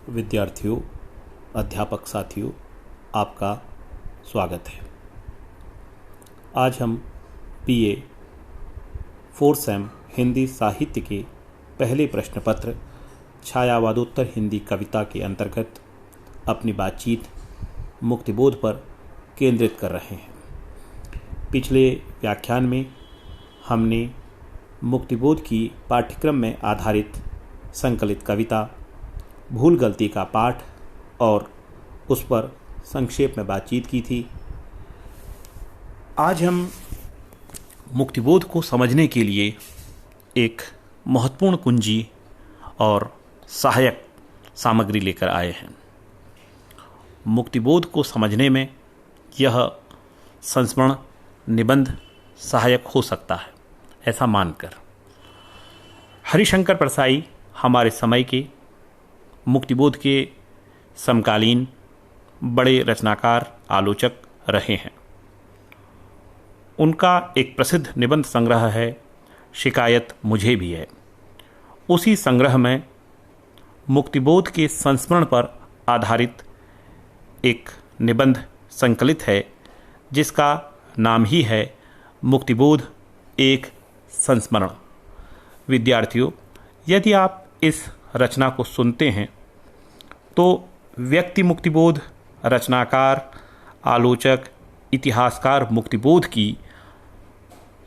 विद्यार्थियों, अध्यापक साथियों, आपका स्वागत है। आज हम बीए 4 सेम हिंदी साहित्य के पहले प्रश्न पत्र छायावादोत्तर हिंदी कविता के अंतर्गत अपनी बातचीत मुक्तिबोध पर केंद्रित कर रहे हैं। पिछले व्याख्यान में हमने मुक्तिबोध की पाठ्यक्रम में आधारित संकलित कविता भूल गलती का पाठ और उस पर संक्षेप में बातचीत की थी। आज हम मुक्तिबोध को समझने के लिए एक महत्वपूर्ण कुंजी और सहायक सामग्री लेकर आए हैं। मुक्तिबोध को समझने में यह संस्मरण निबंध सहायक हो सकता है, ऐसा मानकर हरिशंकर परसाई हमारे समय के मुक्तिबोध के समकालीन बड़े रचनाकार आलोचक रहे हैं। उनका एक प्रसिद्ध निबंध संग्रह है शिकायत मुझे भी है। उसी संग्रह में मुक्तिबोध के संस्मरण पर आधारित एक निबंध संकलित है जिसका नाम ही है मुक्तिबोध एक संस्मरण। विद्यार्थियों, यदि आप इस रचना को सुनते हैं तो व्यक्ति मुक्तिबोध, रचनाकार, आलोचक, इतिहासकार मुक्तिबोध की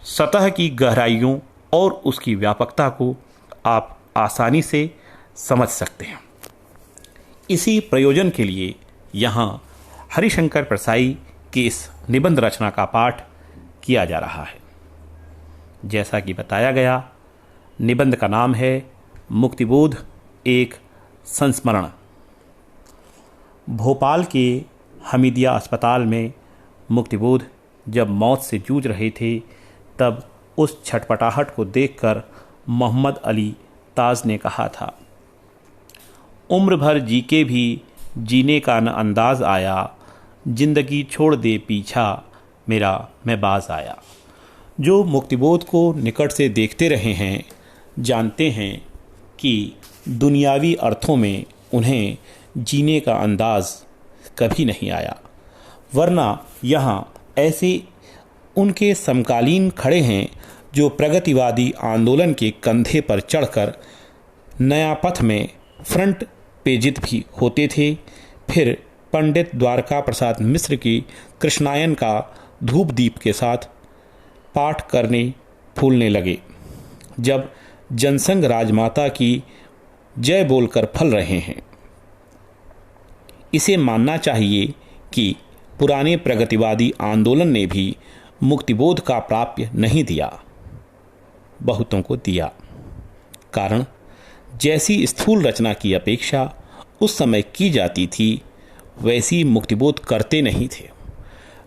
सतह की गहराइयों और उसकी व्यापकता को आप आसानी से समझ सकते हैं। इसी प्रयोजन के लिए यहाँ हरिशंकर परसाई की इस निबंध रचना का पाठ किया जा रहा है। जैसा कि बताया गया, निबंध का नाम है मुक्तिबोध एक संस्मरण। भोपाल के हमीदिया अस्पताल में मुक्तिबोध जब मौत से जूझ रहे थे, तब उस छटपटाहट को देखकर मोहम्मद अली ताज ने कहा था, उम्र भर जी के भी जीने का न अंदाज आया, जिंदगी छोड़ दे पीछा मेरा मैं बाज आया। जो मुक्तिबोध को निकट से देखते रहे हैं जानते हैं कि दुनियावी अर्थों में उन्हें जीने का अंदाज कभी नहीं आया, वरना यहाँ ऐसे उनके समकालीन खड़े हैं जो प्रगतिवादी आंदोलन के कंधे पर चढ़कर नया पथ में फ्रंट पेजित भी होते थे। फिर पंडित द्वारका प्रसाद मिश्र की कृष्णायन का धूप दीप के साथ पाठ करने फूलने लगे। जब जनसंघ राजमाता की जय बोलकर फल रहे हैं। इसे मानना चाहिए कि पुराने प्रगतिवादी आंदोलन ने भी मुक्तिबोध का प्राप्य नहीं दिया, बहुतों को दिया। कारण जैसी स्थूल रचना की अपेक्षा उस समय की जाती थी, वैसी मुक्तिबोध करते नहीं थे।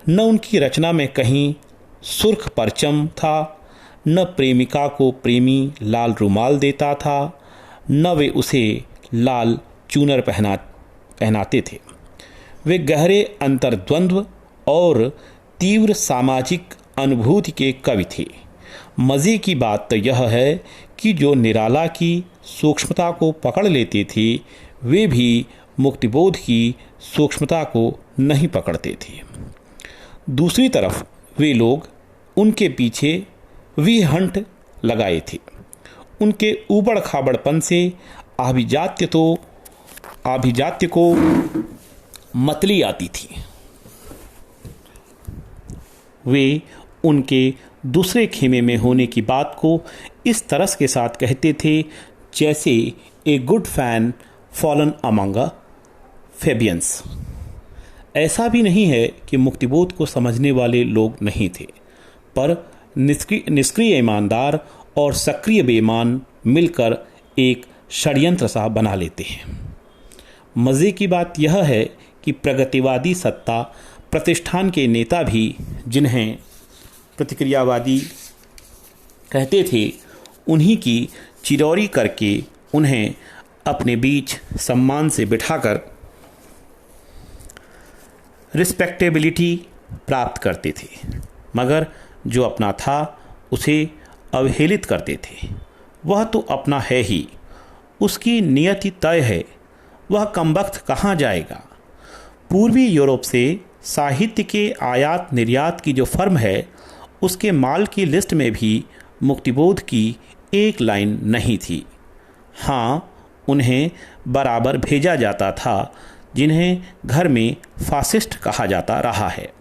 न उनकी रचना में कहीं सुर्ख परचम था, न प्रेमिका को प्रेमी लाल रुमाल देता था, न वे उसे लाल चूनर पहनाते थे। वे गहरे अंतर्द्वंद्व और तीव्र सामाजिक अनुभूति के कवि थे। मज़े की बात तो यह है कि जो निराला की सूक्ष्मता को पकड़ लेते थे, वे भी मुक्तिबोध की सूक्ष्मता को नहीं पकड़ते थे। दूसरी तरफ वे लोग उनके पीछे विहंट लगाए थे। उनके ऊबड़ खाबड़पन से आभिजात्य को मतली आती थी। वे उनके दूसरे खेमे में होने की बात को इस तरस के साथ कहते थे जैसे a good fan fallen among Fabians. ऐसा भी नहीं है कि मुक्तिबोध को समझने वाले लोग नहीं थे, पर निष्क्रिय ईमानदार और सक्रिय बेईमान मिलकर एक षड्यंत्र सा बना लेते हैं। मज़े की बात यह है कि प्रगतिवादी सत्ता प्रतिष्ठान के नेता भी, जिन्हें प्रतिक्रियावादी कहते थे, उन्हीं की चिरौरी करके उन्हें अपने बीच सम्मान से बिठाकर रिस्पेक्टेबिलिटी प्राप्त करते थे, मगर जो अपना था उसे अवहेलित करते थे। वह तो अपना है ही, उसकी नियति तय है, वह कमबख्त कहाँ जाएगा। पूर्वी यूरोप से साहित्य के आयात निर्यात की जो फर्म है उसके माल की लिस्ट में भी मुक्तिबोध की एक लाइन नहीं थी। हाँ, उन्हें बराबर भेजा जाता था जिन्हें घर में फासिस्ट कहा जाता रहा है।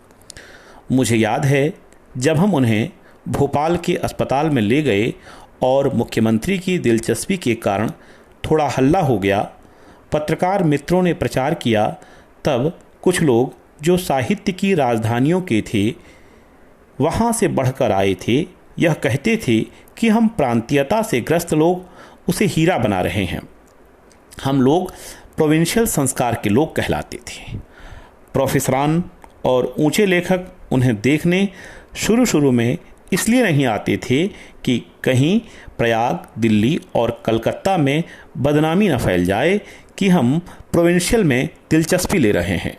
मुझे याद है जब हम उन्हें भोपाल के अस्पताल में ले गए और मुख्यमंत्री की दिलचस्पी के कारण थोड़ा हल्ला हो गया, पत्रकार मित्रों ने प्रचार किया, तब कुछ लोग जो साहित्य की राजधानियों के थे वहाँ से बढ़कर आए थे, यह कहते थे कि हम प्रांतीयता से ग्रस्त लोग उसे हीरा बना रहे हैं। हम लोग प्रोविंशियल संस्कार के लोग कहलाते थे। प्रोफेसरान और ऊंचे लेखक उन्हें देखने शुरू में इसलिए नहीं आते थे कि कहीं प्रयाग, दिल्ली और कलकत्ता में बदनामी न फैल जाए कि हम प्रोविंशियल में दिलचस्पी ले रहे हैं।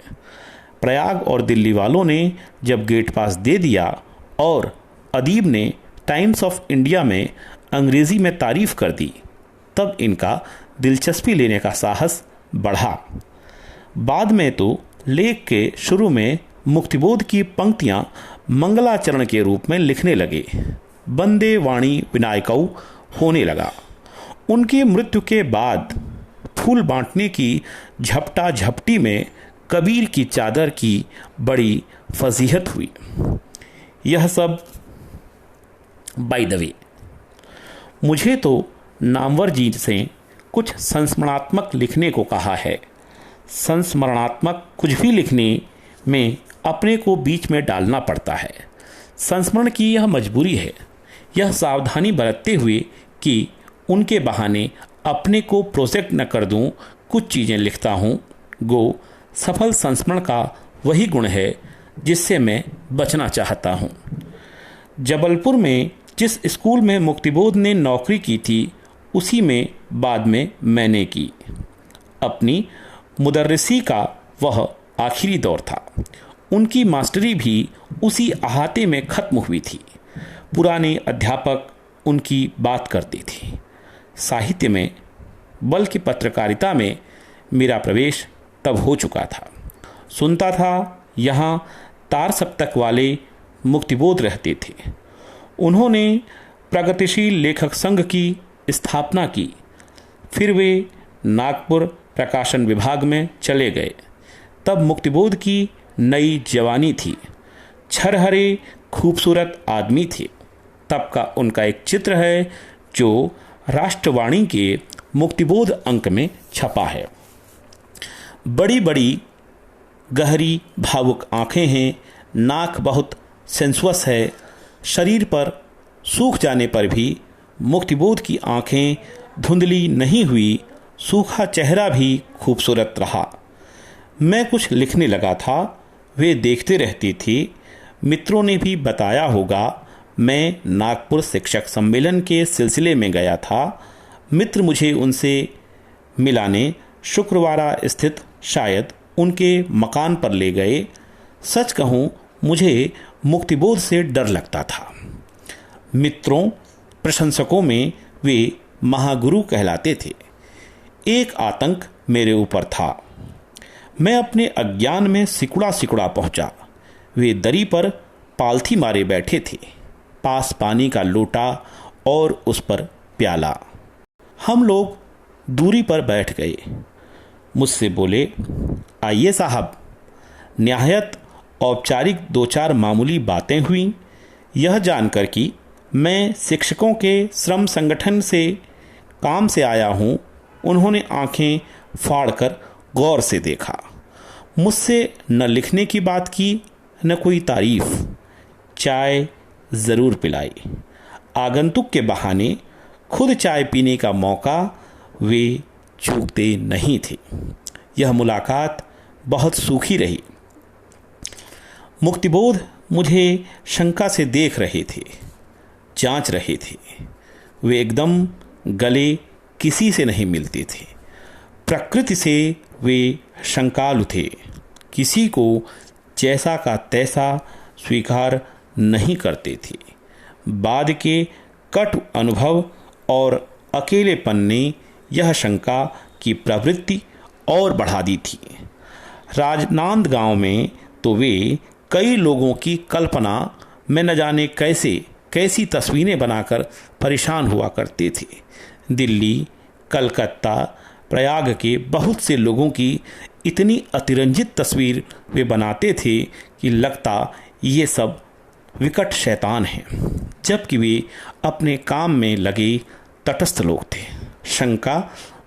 प्रयाग और दिल्ली वालों ने जब गेट पास दे दिया और अदीब ने टाइम्स ऑफ इंडिया में अंग्रेज़ी में तारीफ़ कर दी, तब इनका दिलचस्पी लेने का साहस बढ़ा। बाद में तो लेख के शुरू में मुक्तिबोध की पंक्तियां मंगलाचरण के रूप में लिखने लगे। बंदे वाणी विनायकऊ होने लगा। उनकी मृत्यु के बाद फूल बांटने की झपटा झपटी में कबीर की चादर की बड़ी फजीहत हुई। यह सब बाय द वे। मुझे तो नामवर जी से कुछ संस्मरणात्मक लिखने को कहा है। संस्मरणात्मक कुछ भी लिखने में अपने को बीच में डालना पड़ता है। संस्मरण की यह मजबूरी है, यह सावधानी बरतते हुए कि उनके बहाने अपने को प्रोजेक्ट न कर दूं, कुछ चीज़ें लिखता हूँ। गो सफल संस्मरण का वही गुण है जिससे मैं बचना चाहता हूँ। जबलपुर में जिस स्कूल में मुक्तिबोध ने नौकरी की थी उसी में बाद में मैंने की। अपनी मुदर्रिसी का वह आखिरी दौर था। उनकी मास्टरी भी उसी अहाते में ख़त्म हुई थी। पुराने अध्यापक उनकी बात करते थे। साहित्य में बल्कि पत्रकारिता में मेरा प्रवेश तब हो चुका था। सुनता था यहाँ तार सप्तक वाले मुक्तिबोध रहते थे। उन्होंने प्रगतिशील लेखक संघ की स्थापना की। फिर वे नागपुर प्रकाशन विभाग में चले गए। तब मुक्तिबोध की नई जवानी थी। छरहरे खूबसूरत आदमी थे। तब का उनका एक चित्र है जो राष्ट्रवाणी के मुक्तिबोध अंक में छपा है। बड़ी बड़ी गहरी भावुक आंखें हैं, नाक बहुत सेंसुअस है। शरीर पर सूख जाने पर भी मुक्तिबोध की आंखें धुंधली नहीं हुई, सूखा चेहरा भी खूबसूरत रहा। मैं कुछ लिखने लगा था, वे देखते रहती थी। मित्रों ने भी बताया होगा, मैं नागपुर शिक्षक सम्मेलन के सिलसिले में गया था। मित्र मुझे उनसे मिलाने शुक्रवारा स्थित शायद उनके मकान पर ले गए। सच कहूँ मुझे मुक्तिबोध से डर लगता था। मित्रों प्रशंसकों में वे महागुरु कहलाते थे। एक आतंक मेरे ऊपर था। मैं अपने अज्ञान में सिकुड़ा सिकुड़ा पहुंचा। वे दरी पर पालथी मारे बैठे थे, पास पानी का लोटा और उस पर प्याला। हम लोग दूरी पर बैठ गए। मुझसे बोले, आइए साहब। निहायत औपचारिक दो चार मामूली बातें हुई। यह जानकर कि मैं शिक्षकों के श्रम संगठन से काम से आया हूँ, उन्होंने आंखें फाड़कर गौर से देखा। मुझसे न लिखने की बात की न कोई तारीफ। चाय ज़रूर पिलाई। आगंतुक के बहाने खुद चाय पीने का मौका वे चूकते नहीं थे। यह मुलाकात बहुत सूखी रही। मुक्तिबोध मुझे शंका से देख रहे थे, जांच रहे थे। वे एकदम गले किसी से नहीं मिलते थे। प्रकृति से वे शंकालु थे। किसी को जैसा का तैसा स्वीकार नहीं करते थे। बाद के कटु अनुभव और अकेलेपन ने यह शंका की प्रवृत्ति और बढ़ा दी थी। राजनांद गांव में तो वे कई लोगों की कल्पना में न जाने कैसी तस्वीरें बनाकर परेशान हुआ करते थे। दिल्ली, कलकत्ता, प्रयाग के बहुत से लोगों की इतनी अतिरंजित तस्वीर वे बनाते थे कि लगता ये सब विकट शैतान हैं, जबकि वे अपने काम में लगे तटस्थ लोग थे। शंका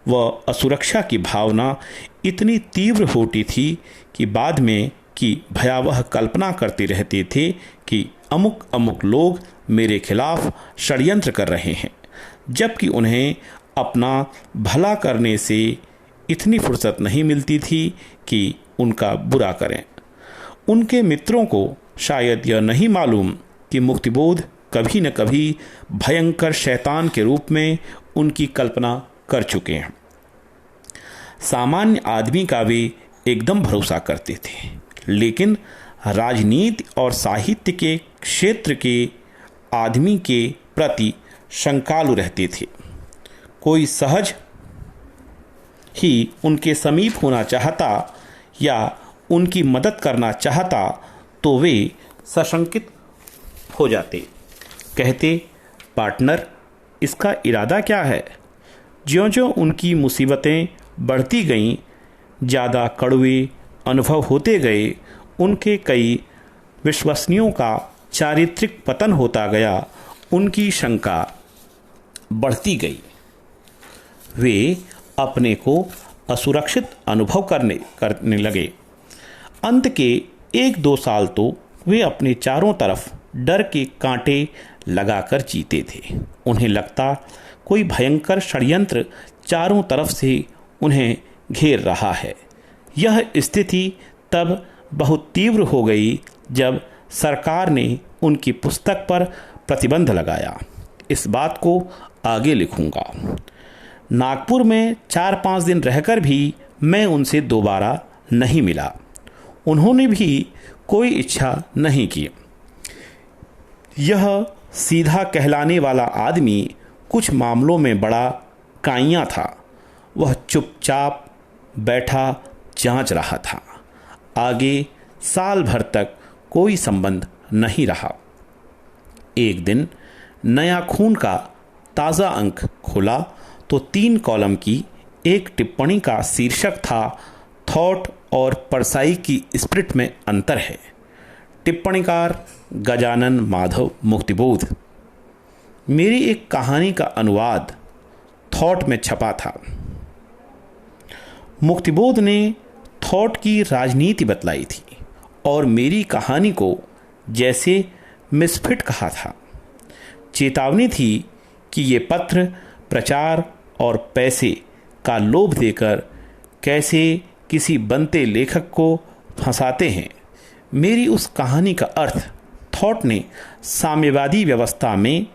व असुरक्षा की भावना इतनी तीव्र होती थी कि बाद में की भयावह कल्पना करते रहते थे कि अमुक अमुक लोग मेरे खिलाफ षड्यंत्र कर रहे हैं, जबकि उन्हें अपना भला करने से इतनी फुर्सत नहीं मिलती थी कि उनका बुरा करें। उनके मित्रों को शायद यह नहीं मालूम कि मुक्तिबोध कभी न कभी भयंकर शैतान के रूप में उनकी कल्पना कर चुके हैं। सामान्य आदमी का वे एकदम भरोसा करते थे, लेकिन राजनीति और साहित्य के क्षेत्र के आदमी के प्रति शंकालु रहते थे। कोई सहज ही उनके समीप होना चाहता या उनकी मदद करना चाहता तो वे सशंकित हो जाते। कहते, पार्टनर, इसका इरादा क्या है? ज्यों-ज्यों उनकी मुसीबतें बढ़ती गईं, ज़्यादा कड़वे अनुभव होते गए, उनके कई विश्वसनीयों का चारित्रिक पतन होता गया, उनकी शंका बढ़ती गई। वे अपने को असुरक्षित अनुभव करने लगे। अंत के 1-2 साल तो वे अपने चारों तरफ डर के कांटे लगाकर जीते थे। उन्हें लगता कोई भयंकर षड्यंत्र चारों तरफ से उन्हें घेर रहा है। यह स्थिति तब बहुत तीव्र हो गई जब सरकार ने उनकी पुस्तक पर प्रतिबंध लगाया। इस बात को आगे लिखूंगा। नागपुर में 4-5 दिन रहकर भी मैं उनसे दोबारा नहीं मिला। उन्होंने भी कोई इच्छा नहीं की। यह सीधा कहलाने वाला आदमी कुछ मामलों में बड़ा काइयाँ था। वह चुपचाप बैठा जांच रहा था। आगे साल भर तक कोई संबंध नहीं रहा। एक दिन नया खून का ताज़ा अंक खुला तो 3 कॉलम की एक टिप्पणी का शीर्षक था, थॉट और परसाई की स्पिरिट में अंतर है। टिप्पणीकार गजानन माधव मुक्तिबोध। मेरी एक कहानी का अनुवाद थॉट में छपा था। मुक्तिबोध ने थॉट की राजनीति बतलाई थी और मेरी कहानी को जैसे मिसफिट कहा था। चेतावनी थी कि ये पत्र प्रचार और पैसे का लोभ देकर कैसे किसी बनते लेखक को फंसाते हैं। मेरी उस कहानी का अर्थ थॉट ने साम्यवादी व्यवस्था में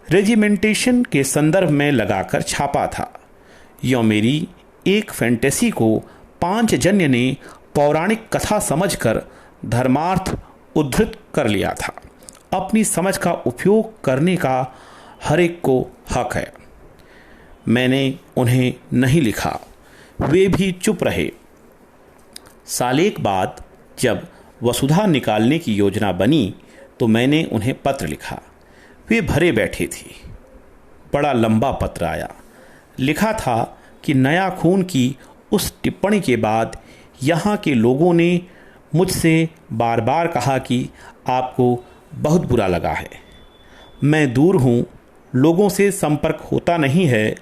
रेजिमेंटेशन के संदर्भ में लगाकर छापा था। यह मेरी एक फैंटेसी को 5 जन्य ने पौराणिक कथा समझकर धर्मार्थ उद्धृत कर लिया था। अपनी समझ का उपयोग करने का हर एक को हक है। मैंने उन्हें नहीं लिखा, वे भी चुप रहे। सालेक बाद जब वसुधा निकालने की योजना बनी तो मैंने उन्हें पत्र लिखा। वे भरे बैठे थे। बड़ा लंबा पत्र आया। लिखा था कि नया खून की उस टिप्पणी के बाद यहाँ के लोगों ने मुझसे बार बार कहा कि आपको बहुत बुरा लगा है। मैं दूर हूँ, लोगों से संपर्क होता नहीं है,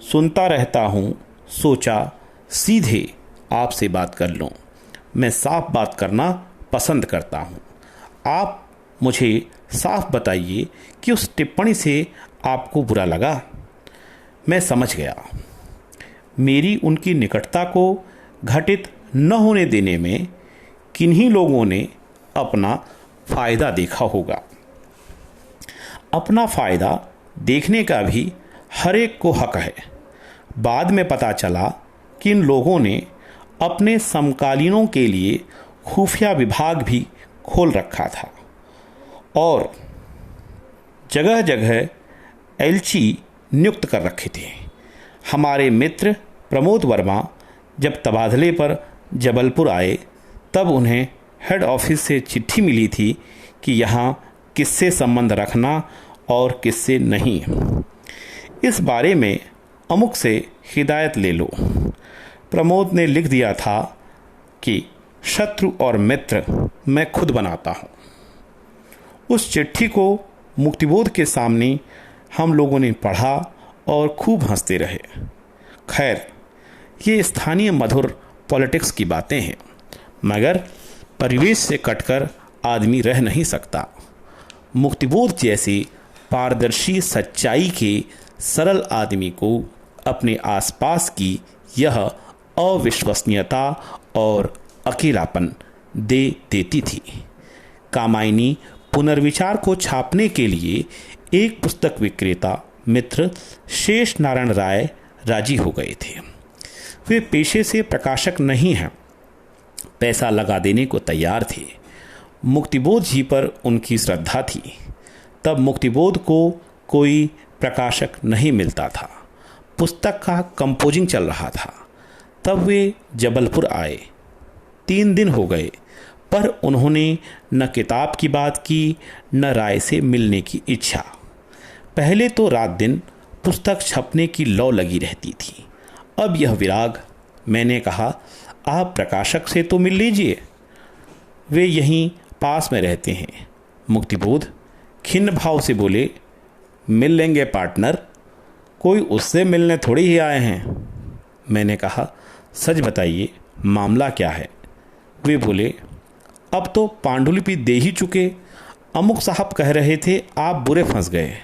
सुनता रहता हूँ, सोचा सीधे आपसे बात कर लूँ। मैं साफ बात करना पसंद करता हूँ। आप मुझे साफ बताइए कि उस टिप्पणी से आपको बुरा लगा। मैं समझ गया। मेरी उनकी निकटता को घटित न होने देने में किन्हीं लोगों ने अपना फ़ायदा देखा होगा। अपना फ़ायदा देखने का भी हर एक को हक है। बाद में पता चला कि इन लोगों ने अपने समकालीनों के लिए खुफिया विभाग भी खोल रखा था और जगह जगह एलची नियुक्त कर रखे थे। हमारे मित्र प्रमोद वर्मा जब तबादले पर जबलपुर आए तब उन्हें हेड ऑफिस से चिट्ठी मिली थी कि यहाँ किससे संबंध रखना और किससे नहीं। इस बारे में अमुक से हिदायत ले लो। प्रमोद ने लिख दिया था कि शत्रु और मित्र मैं खुद बनाता हूँ। उस चिट्ठी को मुक्तिबोध के सामने हम लोगों ने पढ़ा और खूब हंसते रहे। खैर, ये स्थानीय मधुर पॉलिटिक्स की बातें हैं, मगर परिवेश से कटकर आदमी रह नहीं सकता। मुक्तिबोध जैसे पारदर्शी सच्चाई के सरल आदमी को अपने आसपास की यह अविश्वसनीयता और अकेलापन दे देती थी। कामायनी पुनर्विचार को छापने के लिए एक पुस्तक विक्रेता मित्र शेष नारायण राय राजी हो गए थे। वे पेशे से प्रकाशक नहीं हैं, पैसा लगा देने को तैयार थे। मुक्तिबोध जी पर उनकी श्रद्धा थी। तब मुक्तिबोध को कोई प्रकाशक नहीं मिलता था। पुस्तक का कंपोजिंग चल रहा था। तब वे जबलपुर आए। 3 दिन हो गए, पर उन्होंने न किताब की बात की, न राय से मिलने की इच्छा। पहले तो रात दिन पुस्तक छपने की लौ लगी रहती थी। अब यह विराग। मैंने कहा, आप प्रकाशक से तो मिल लीजिए, वे यहीं पास में रहते हैं। मुक्तिबोध खिन्न भाव से बोले, मिल लेंगे पार्टनर, कोई उससे मिलने थोड़ी ही आए हैं। मैंने कहा, सच बताइए, मामला क्या है? वे बोले, अब तो पांडुलिपि दे ही चुके। अमुक साहब कह रहे थे आप बुरे फंस गए।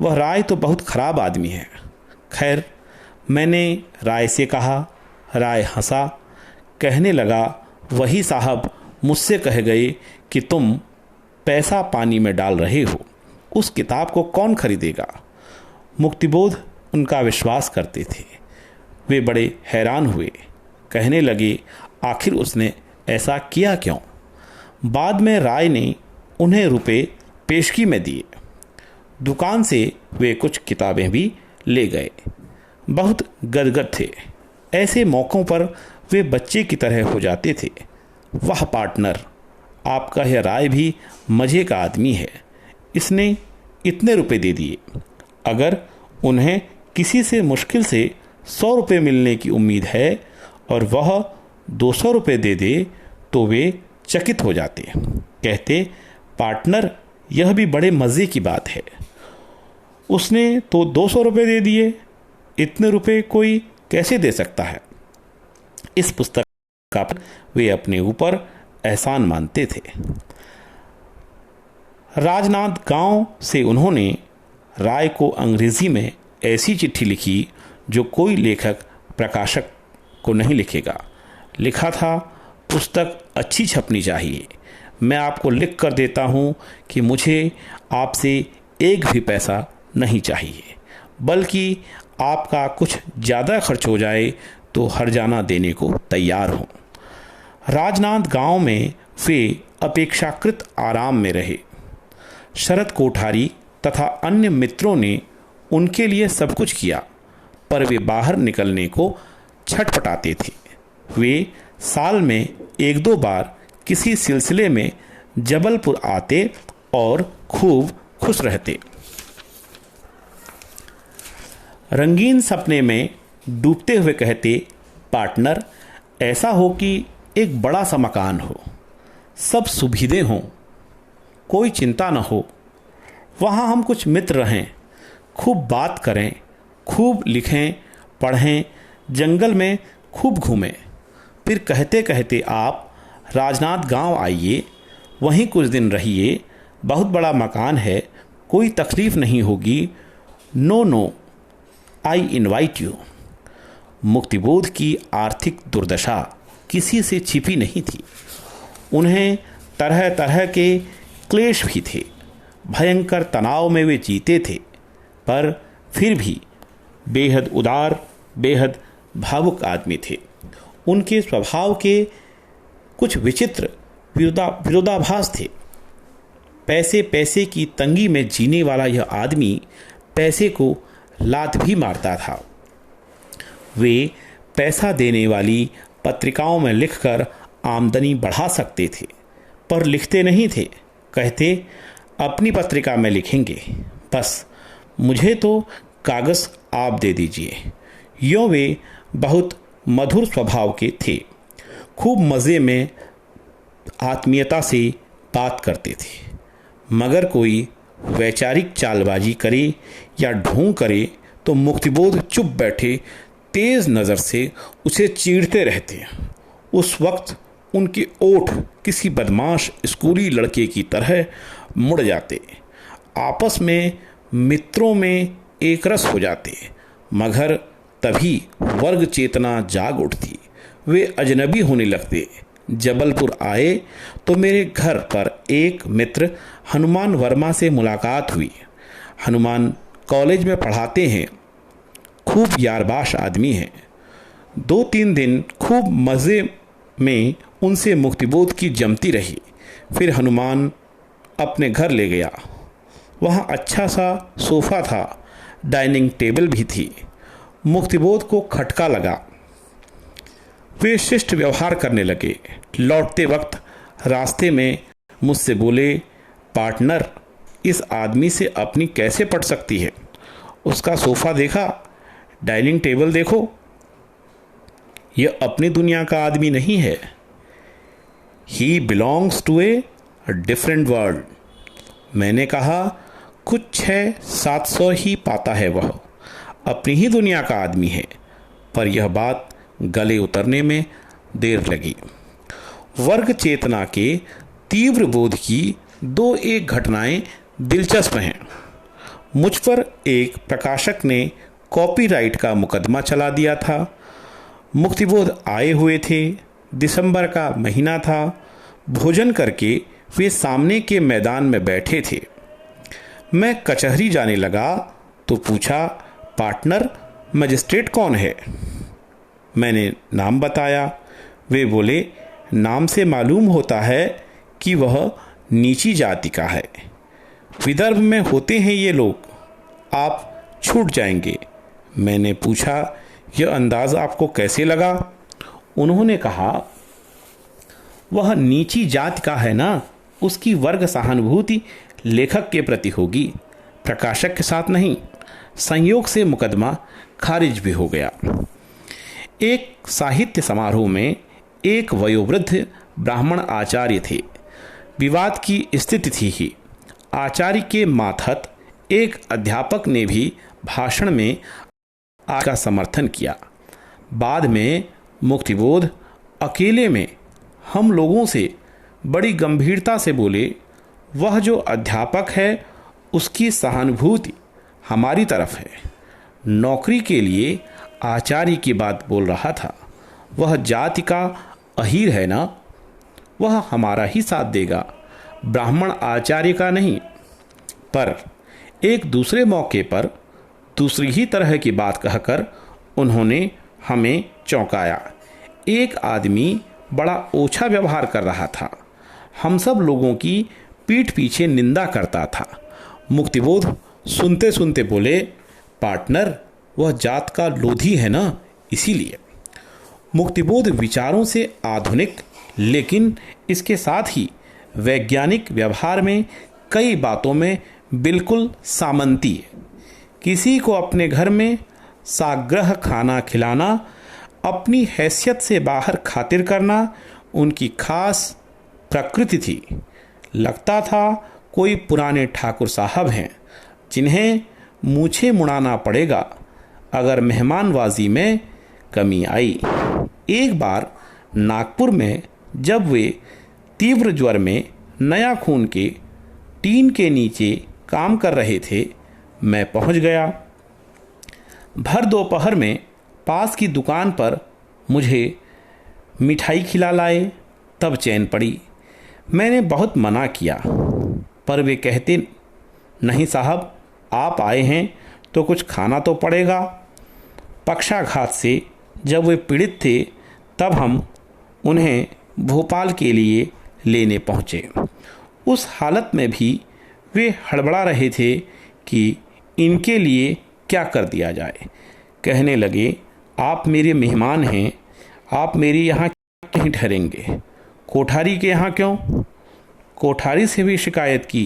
वह राय तो बहुत खराब आदमी है। खैर, मैंने राय से कहा। राय हंसा, कहने लगा, वही साहब मुझसे कह गए कि तुम पैसा पानी में डाल रहे हो, उस किताब को कौन खरीदेगा। मुक्तिबोध उनका विश्वास करते थे। वे बड़े हैरान हुए, कहने लगे, आखिर उसने ऐसा किया क्यों? बाद में राय ने उन्हें रुपए पेशगी में दिए। दुकान से वे कुछ किताबें भी ले गए। बहुत गदगद थे। ऐसे मौक़ों पर वे बच्चे की तरह हो जाते थे। वाह पार्टनर, आपका यह राय भी मज़े का आदमी है। इसने इतने रुपए दे दिए। अगर उन्हें किसी से मुश्किल से 100 रुपये मिलने की उम्मीद है और वह 200 रुपये दे दे तो वे चकित हो जाते। कहते, पार्टनर, यह भी बड़े मज़े की बात है। उसने तो 200 रुपये दे दिए, इतने रुपए कोई कैसे दे सकता है? इस पुस्तक का वे अपने ऊपर एहसान मानते थे। राजनांद गांव से उन्होंने राय को अंग्रेजी में ऐसी चिट्ठी लिखी जो कोई लेखक प्रकाशक को नहीं लिखेगा। लिखा था, पुस्तक अच्छी छपनी चाहिए। मैं आपको लिख कर देता हूँ कि मुझे आपसे एक भी पैसा नहीं चाहिए, बल्कि आपका कुछ ज़्यादा खर्च हो जाए तो हर्जाना देने को तैयार हूँ। राजनांद गांव में वे अपेक्षाकृत आराम में रहे। शरद कोठारी तथा अन्य मित्रों ने उनके लिए सब कुछ किया, पर वे बाहर निकलने को छटपटाते थे। वे साल में 1-2 बार किसी सिलसिले में जबलपुर आते और खूब खुश रहते। रंगीन सपने में डूबते हुए कहते, पार्टनर, ऐसा हो कि एक बड़ा सा मकान हो, सब सुविधाएं हों, कोई चिंता न हो, वहाँ हम कुछ मित्र रहें, खूब बात करें, खूब लिखें पढ़ें, जंगल में खूब घूमें। फिर कहते कहते आप राजनांद गांव आइए, वहीं कुछ दिन रहिए। बहुत बड़ा मकान है, कोई तकलीफ नहीं होगी। No, I invite you. Muktibodh की आर्थिक दुर्दशा किसी से छिपी नहीं थी। उन्हें तरह तरह के क्लेश भी थे। भयंकर तनाव में वे जीते थे, पर फिर भी बेहद उदार, बेहद भावुक आदमी थे। उनके स्वभाव के कुछ विचित्र विरोधाभास थे। पैसे की तंगी में जीने वाला यह आदमी पैसे को लात भी मारता था। वे पैसा देने वाली पत्रिकाओं में लिखकर आमदनी बढ़ा सकते थे, पर लिखते नहीं थे। कहते अपनी पत्रिका में लिखेंगे, बस मुझे तो कागज़ आप दे दीजिए। यूँ वे बहुत मधुर स्वभाव के थे, खूब मज़े में आत्मीयता से बात करते थे। मगर कोई वैचारिक चालबाजी करे या ढोंग करे तो मुक्तिबोध चुप बैठे तेज़ नज़र से उसे चीरते रहते। उस वक्त उनके ओठ किसी बदमाश स्कूली लड़के की तरह मुड़ जाते, आपस में मित्रों में एकरस हो जाते। मगर तभी वर्ग चेतना जाग उठती, वे अजनबी होने लगते। जबलपुर आए तो मेरे घर पर एक मित्र हनुमान वर्मा से मुलाकात हुई। हनुमान कॉलेज में पढ़ाते हैं, खूब यारबाश आदमी हैं। 2-3 दिन खूब मज़े में उनसे मुक्तिबोध की जमती रही। फिर हनुमान अपने घर ले गया। वहाँ अच्छा सा सोफ़ा था, डाइनिंग टेबल भी थी। मुक्तिबोध को खटका लगा। वे शिष्ट व्यवहार करने लगे। लौटते वक्त रास्ते में मुझसे बोले, पार्टनर, इस आदमी से अपनी कैसे पट सकती है? उसका सोफ़ा देखा, डाइनिंग टेबल देखो, यह अपनी दुनिया का आदमी नहीं है। He belongs to a different world. मैंने कहा, कुछ 600-700 ही पाता है वह, अपनी ही दुनिया का आदमी है। पर यह बात गले उतरने में देर लगी। वर्ग चेतना के तीव्र बोध की 2-1 घटनाएं दिलचस्प हैं। मुझ पर एक प्रकाशक ने कॉपीराइट का मुकदमा चला दिया था। मुक्तिबोध आए हुए थे, दिसंबर का महीना था। भोजन करके वे सामने के मैदान में बैठे थे। मैं कचहरी जाने लगा तो पूछा, पार्टनर, मजिस्ट्रेट कौन है? मैंने नाम बताया। वे बोले, नाम से मालूम होता है कि वह नीची जाति का है। विदर्भ में होते हैं ये लोग, आप छूट जाएंगे। मैंने पूछा, यह अंदाज़ आपको कैसे लगा? उन्होंने कहा, वह नीची जाति का है ना, उसकी वर्ग सहानुभूति लेखक के प्रति होगी, प्रकाशक के साथ नहीं। संयोग से मुकदमा खारिज भी हो गया। एक साहित्य समारोह में एक वयोवृद्ध ब्राह्मण आचार्य थे। विवाद की स्थिति थी ही। आचार्य के मातहत एक अध्यापक ने भी भाषण में का समर्थन किया। बाद में मुक्तिबोध अकेले में हम लोगों से बड़ी गंभीरता से बोले, वह जो अध्यापक है उसकी सहानुभूति हमारी तरफ है। नौकरी के लिए आचार्य की बात बोल रहा था। वह जाति का अहीर है ना, वह हमारा ही साथ देगा, ब्राह्मण आचार्य का नहीं। पर एक दूसरे मौके पर दूसरी ही तरह की बात कहकर उन्होंने हमें चौंकाया। एक आदमी बड़ा ओछा व्यवहार कर रहा था, हम सब लोगों की पीठ पीछे निंदा करता था। मुक्तिबोध सुनते सुनते बोले, पार्टनर, वह जात का लोधी है ना, इसीलिए। मुक्तिबोध विचारों से आधुनिक, लेकिन इसके साथ ही वैज्ञानिक व्यवहार में कई बातों में बिल्कुल सामंती। किसी को अपने घर में साग्रह खाना खिलाना, अपनी हैसियत से बाहर खातिर करना उनकी खास प्रकृति थी। लगता था कोई पुराने ठाकुर साहब हैं जिन्हें मूछें मुड़ाना पड़ेगा अगर मेहमानवाजी में कमी आई। एक बार नागपुर में जब वे तीव्र ज्वर में नया खून के टीन के नीचे काम कर रहे थे, मैं पहुंच गया। भर दोपहर में पास की दुकान पर मुझे मिठाई खिला लाए, तब चैन पड़ी। मैंने बहुत मना किया, पर वे कहते, नहीं साहब, आप आए हैं तो कुछ खाना तो पड़ेगा। पक्षाघात से जब वे पीड़ित थे, तब हम उन्हें भोपाल के लिए लेने पहुँचे। उस हालत में भी वे हड़बड़ा रहे थे कि इनके लिए क्या कर दिया जाए। कहने लगे, आप मेरे मेहमान हैं, आप मेरे यहाँ कहीं ठहरेंगे। कोठारी के यहाँ क्यों? कोठारी से भी शिकायत की।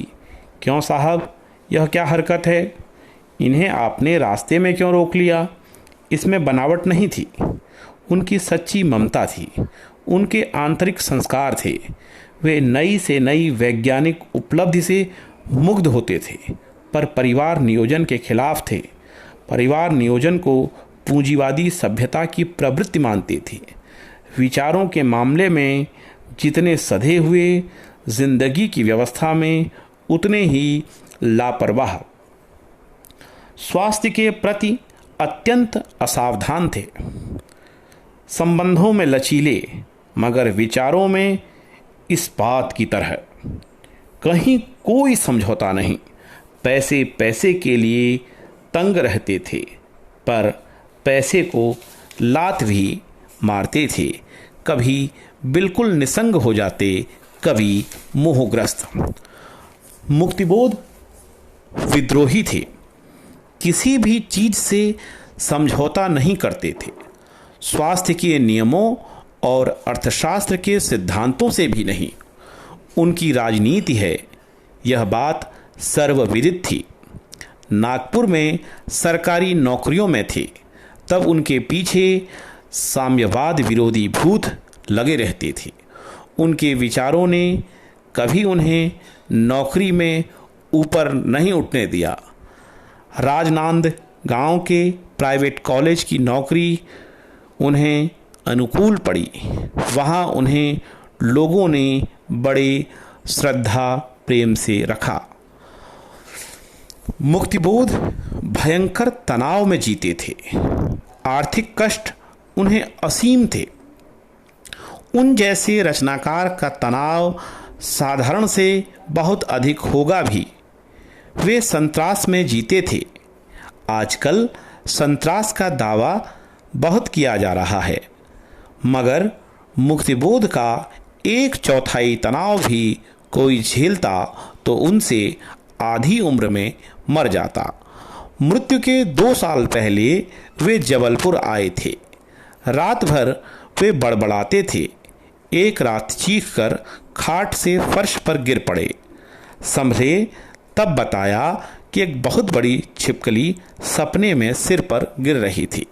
क्यों साहब, यह क्या हरकत है? इन्हें आपने रास्ते में क्यों रोक लिया? इसमें बनावट नहीं थी, उनकी सच्ची ममता थी, उनके आंतरिक संस्कार थे। वे नई से नई वैज्ञानिक उपलब्धि से मुग्ध होते थे, पर परिवार नियोजन के खिलाफ थे। परिवार नियोजन को पूंजीवादी सभ्यता की प्रवृत्ति मानते थे। विचारों के मामले में जितने सधे हुए, जिंदगी की व्यवस्था में उतने ही लापरवाह। स्वास्थ्य के प्रति अत्यंत असावधान थे। संबंधों में लचीले, मगर विचारों में इस्पात की तरह। कहीं कोई समझौता नहीं। पैसे पैसे के लिए तंग रहते थे, पर पैसे को लात भी मारते थे। कभी बिल्कुल निसंग हो जाते, कभी मोहग्रस्त। मुक्तिबोध विद्रोही थे। किसी भी चीज से समझौता नहीं करते थे। स्वास्थ्य के नियमों और अर्थशास्त्र के सिद्धांतों से भी नहीं। उनकी राजनीति है, यह बात सर्वविदित थी। नागपुर में सरकारी नौकरियों में थे, तब उनके पीछे साम्यवाद विरोधी भूत लगे रहते थे। उनके विचारों ने कभी उन्हें नौकरी में ऊपर नहीं उठने दिया। राजनांद गांव के प्राइवेट कॉलेज की नौकरी उन्हें अनुकूल पड़ी। वहाँ उन्हें लोगों ने बड़े श्रद्धा प्रेम से रखा। मुक्तिबोध भयंकर तनाव में जीते थे। आर्थिक कष्ट उन्हें असीम थे। उन जैसे रचनाकार का तनाव साधारण से बहुत अधिक होगा भी। वे संतरास में जीते थे। आजकल संतरास का दावा बहुत किया जा रहा है, मगर मुक्तिबोध का 1/4 तनाव भी कोई झेलता तो उनसे आधी उम्र में मर जाता। मृत्यु के 2 साल पहले वे जबलपुर आए थे। रात भर वे बड़बड़ाते थे। एक रात चीख कर खाट से फर्श पर गिर पड़े। संभले तब बताया कि एक बहुत बड़ी छिपकली सपने में सिर पर गिर रही थी।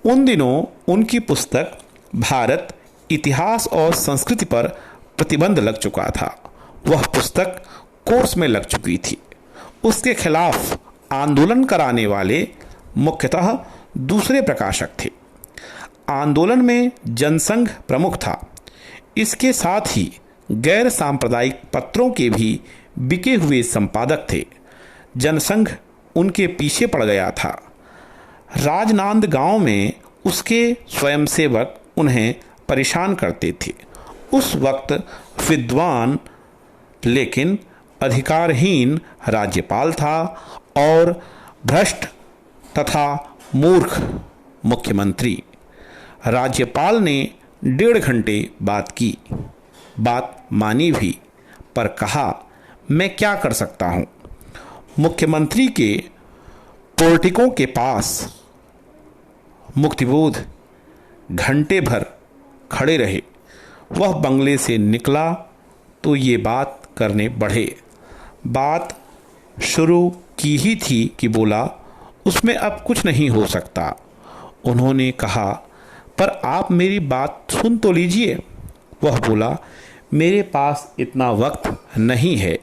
उन दिनों उनकी पुस्तक भारत, इतिहास और संस्कृति पर प्रतिबंध लग चुका था। वह पुस्तक कोर्स में लग चुकी थी। उसके खिलाफ आंदोलन कराने वाले मुख्यतः दूसरे प्रकाशक थे। आंदोलन में जनसंघ प्रमुख था। इसके साथ ही गैर सांप्रदायिक पत्रों के भी बिके हुए संपादक थे। जनसंघ उनके पीछे पड़ गया था। राजनांद गांव में उसके स्वयंसेवक उन्हें परेशान करते थे। उस वक्त विद्वान लेकिन अधिकारहीन राज्यपाल था और भ्रष्ट तथा मूर्ख मुख्यमंत्री। राज्यपाल ने 1.5 घंटे बात की। बात मानी भी, पर कहा मैं क्या कर सकता हूँ। मुख्यमंत्री के पोर्टिकों के पास मुक्तिबोध घंटे भर खड़े रहे। वह बंगले से निकला तो ये बात करने बढ़े। बात शुरू की ही थी कि बोला, उसमें अब कुछ नहीं हो सकता। उन्होंने कहा, पर आप मेरी बात सुन तो लीजिए। वह बोला, मेरे पास इतना वक्त नहीं है,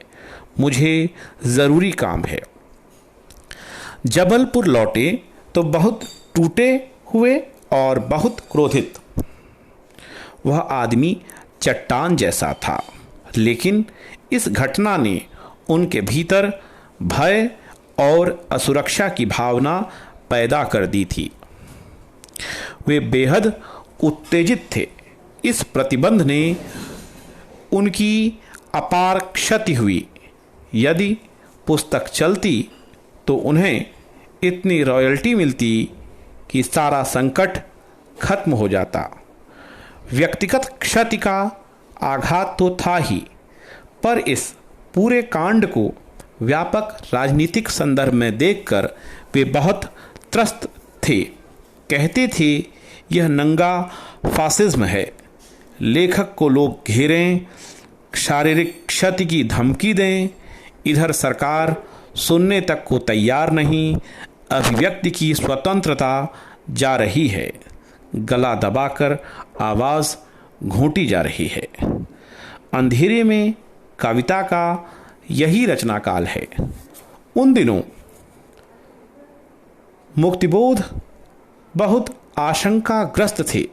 मुझे ज़रूरी काम है। जबलपुर लौटे तो बहुत टूटे हुए और बहुत क्रोधित। वह आदमी चट्टान जैसा था, लेकिन इस घटना ने उनके भीतर भय और असुरक्षा की भावना पैदा कर दी थी। वे बेहद उत्तेजित थे। इस प्रतिबंध ने उनकी अपार क्षति हुई। यदि पुस्तक चलती तो उन्हें इतनी रॉयल्टी मिलती कि सारा संकट खत्म हो जाता। व्यक्तिगत क्षति का आघात तो था ही, पर इस पूरे कांड को व्यापक राजनीतिक संदर्भ में देखकर वे बहुत त्रस्त थे। कहते थे यह नंगा फासिज्म है। लेखक को लोग घेरें, शारीरिक क्षति की धमकी दें, इधर सरकार सुनने तक को तैयार नहीं। अभिव्यक्ति की स्वतंत्रता जा रही है, गला दबाकर आवाज़ घोंटी जा रही है। अंधेरे में कविता का यही रचना काल है। उन दिनों मुक्तिबोध बहुत आशंकाग्रस्त थे।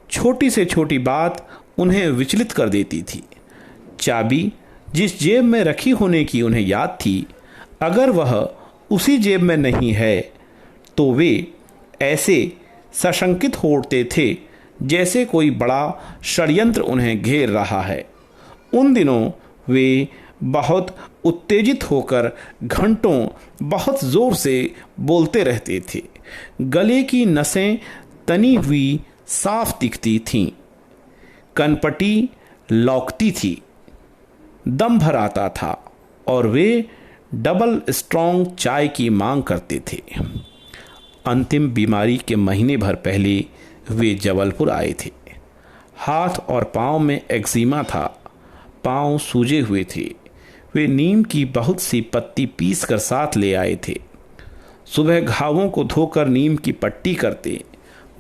छोटी से छोटी बात उन्हें विचलित कर देती थी। चाबी जिस जेब में रखी होने की उन्हें याद थी, अगर वह उसी जेब में नहीं है तो वे ऐसे सशंकित हो उठते थे जैसे कोई बड़ा षड्यंत्र उन्हें घेर रहा है। उन दिनों वे बहुत उत्तेजित होकर घंटों बहुत ज़ोर से बोलते रहते थे। गले की नसें तनी हुई साफ दिखती थीं, कनपटी लौकती थी, दम भर आता था और वे डबल स्ट्रॉन्ग चाय की मांग करते थे। अंतिम बीमारी के महीने भर पहले वे जबलपुर आए थे। हाथ और पाँव में एक्जिमा था, पाँव सूजे हुए थे। वे नीम की बहुत सी पत्ती पीस कर साथ ले आए थे। सुबह घावों को धोकर नीम की पट्टी करते।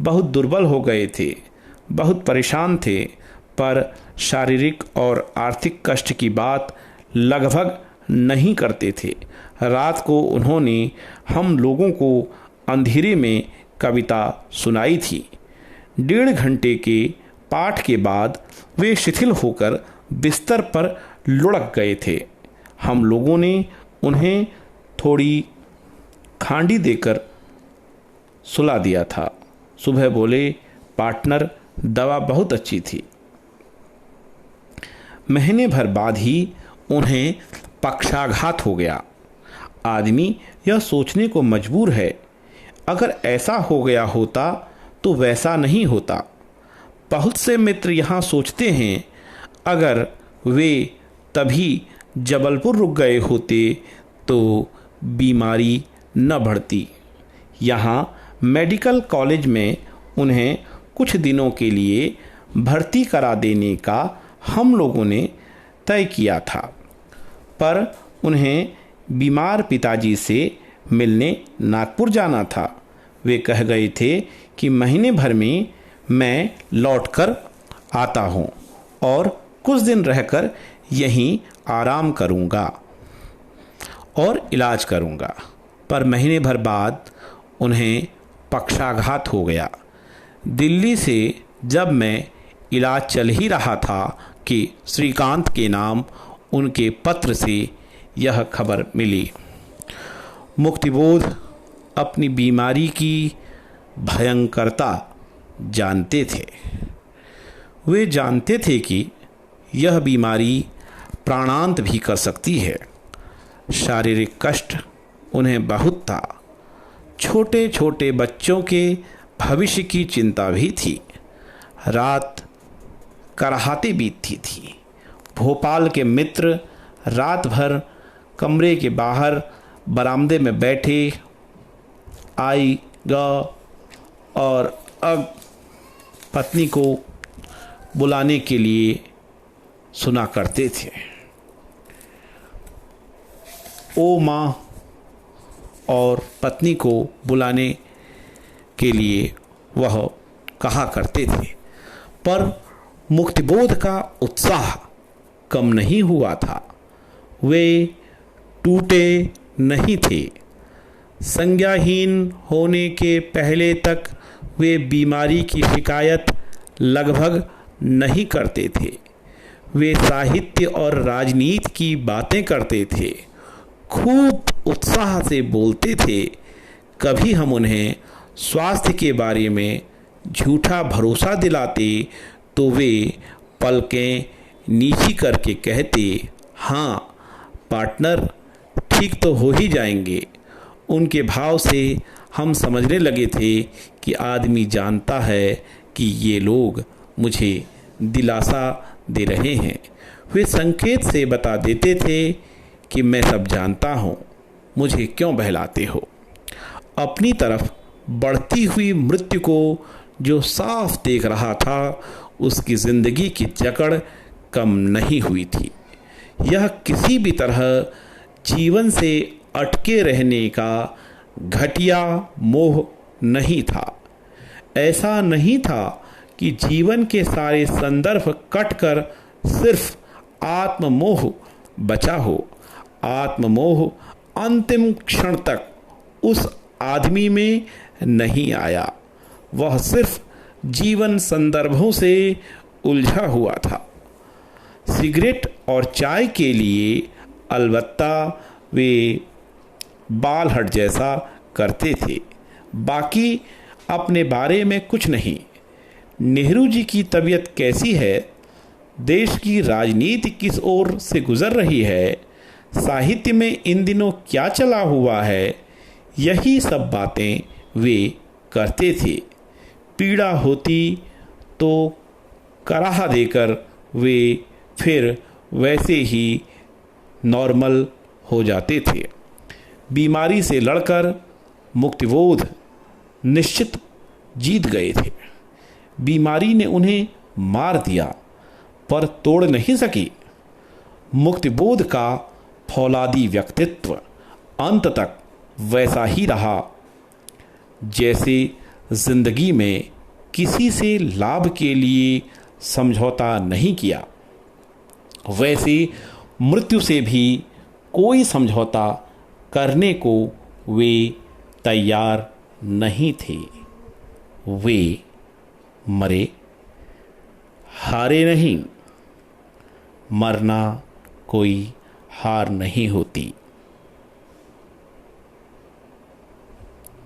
बहुत दुर्बल हो गए थे, बहुत परेशान थे, पर शारीरिक और आर्थिक कष्ट की बात लगभग नहीं करते थे। रात को उन्होंने हम लोगों को अंधेरे में कविता सुनाई थी। 1.5 घंटे के पाठ के बाद वे शिथिल होकर बिस्तर पर लुढ़क गए थे। हम लोगों ने उन्हें थोड़ी खांडी देकर सुला दिया था। सुबह बोले, पार्टनर दवा बहुत अच्छी थी। महीने भर बाद ही उन्हें पक्षाघात हो गया। आदमी यह सोचने को मजबूर है, अगर ऐसा हो गया होता तो वैसा नहीं होता। बहुत से मित्र यहाँ सोचते हैं, अगर वे तभी जबलपुर रुक गए होते तो बीमारी न बढ़ती। यहाँ मेडिकल कॉलेज में उन्हें कुछ दिनों के लिए भर्ती करा देने का हम लोगों ने तय किया था, पर उन्हें बीमार पिताजी से मिलने नागपुर जाना था। वे कह गए थे कि महीने भर में मैं लौटकर आता हूँ और कुछ दिन रहकर यहीं आराम करूँगा और इलाज करूँगा। पर महीने भर बाद उन्हें पक्षाघात हो गया। दिल्ली से जब मैं इलाज चल ही रहा था कि श्रीकांत के नाम उनके पत्र से यह खबर मिली। मुक्तिबोध अपनी बीमारी की भयंकरता जानते थे। वे जानते थे कि यह बीमारी प्राणांत भी कर सकती है। शारीरिक कष्ट उन्हें बहुत था। छोटे छोटे बच्चों के भविष्य की चिंता भी थी। रात कराहते बीतती थी। भोपाल के मित्र रात भर कमरे के बाहर बरामदे में बैठे आई ग और अब पत्नी को बुलाने के लिए सुना करते थे। ओ माँ और पत्नी को बुलाने के लिए वह कहा करते थे, पर मुक्तिबोध का उत्साह कम नहीं हुआ था। वे टूटे नहीं थे। संज्ञाहीन होने के पहले तक वे बीमारी की शिकायत लगभग नहीं करते थे। वे साहित्य और राजनीति की बातें करते थे, खूब उत्साह से बोलते थे। कभी हम उन्हें स्वास्थ्य के बारे में झूठा भरोसा दिलाते तो वे पलकें नीची करके कहते, हाँ पार्टनर ठीक तो हो ही जाएंगे। उनके भाव से हम समझने लगे थे कि आदमी जानता है कि ये लोग मुझे दिलासा दे रहे हैं। वे संकेत से बता देते थे कि मैं सब जानता हूँ, मुझे क्यों बहलाते हो। अपनी तरफ बढ़ती हुई मृत्यु को जो साफ देख रहा था, उसकी जिंदगी की जकड़ कम नहीं हुई थी। यह किसी भी तरह जीवन से अटके रहने का घटिया मोह नहीं था। ऐसा नहीं था कि जीवन के सारे संदर्भ कटकर सिर्फ आत्ममोह बचा हो। आत्ममोह अंतिम क्षण तक उस आदमी में नहीं आया। वह सिर्फ जीवन संदर्भों से उलझा हुआ था। सिगरेट और चाय के लिए अलबत्ता वे बालहट जैसा करते थे, बाकी अपने बारे में कुछ नहीं। नेहरू जी की तबीयत कैसी है, देश की राजनीति किस ओर से गुजर रही है, साहित्य में इन दिनों क्या चला हुआ है, यही सब बातें वे करते थे। पीड़ा होती तो कराह देकर वे फिर वैसे ही नॉर्मल हो जाते थे। बीमारी से लड़कर मुक्तिबोध निश्चित जीत गए थे। बीमारी ने उन्हें मार दिया पर तोड़ नहीं सकी। मुक्तिबोध का फौलादी व्यक्तित्व अंत तक वैसा ही रहा। जैसे जिंदगी में किसी से लाभ के लिए समझौता नहीं किया, वैसे मृत्यु से भी कोई समझौता करने को वे तैयार नहीं थे। वे मरे, हारे नहीं। मरना कोई हार नहीं होती।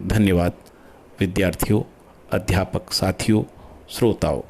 धन्यवाद विद्यार्थियों, अध्यापक साथियों, श्रोताओं।